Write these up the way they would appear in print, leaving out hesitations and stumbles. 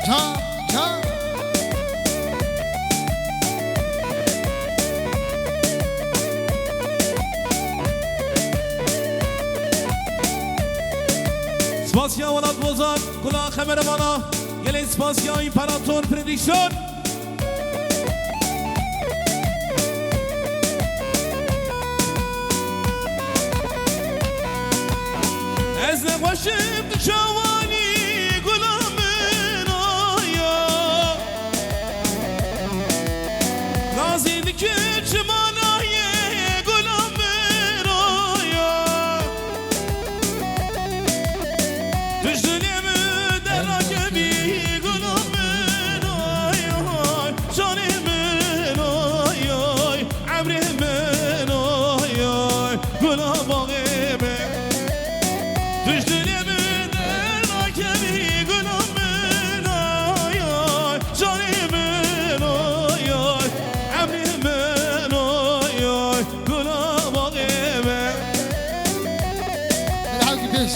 جان جان سپاسیا ولاد بزرگ کلا خبر بالا گلی سپاسیا ایمپراتور پردیکشن از نقاشم جوانی گلم من آیا نازیدی که چمانای گلم من آیا دشتنیم در راکبی گلم من آیا جانی من آیا عمری من آیا گلم باقی من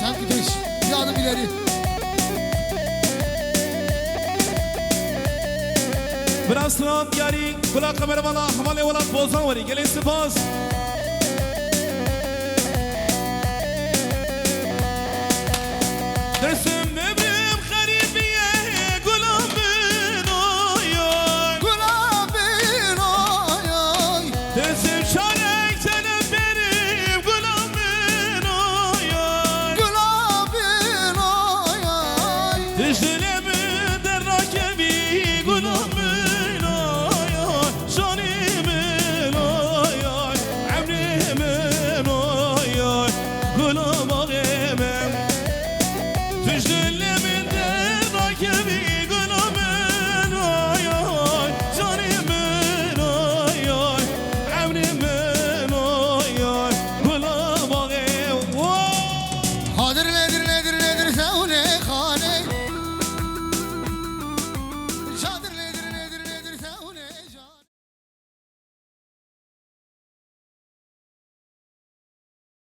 هم gidiş yardım ileri برستران یاری کلا خبر بالا حواله ولاد بوزان وری گلی سپاس درسم ببرم خریبیه گلم من آیای گلم من آیای درسم شارک تنم بریم گلم من آیای گلم من آیای دشتنم در راکبی گلم من آیای جانی من آیای عمری من آیای گلم آقی من دشتنم در راکبی گلم من آیای جانی من آیای عمری من آیای گلم آقی Hadır nedir nedir nedir sevne khane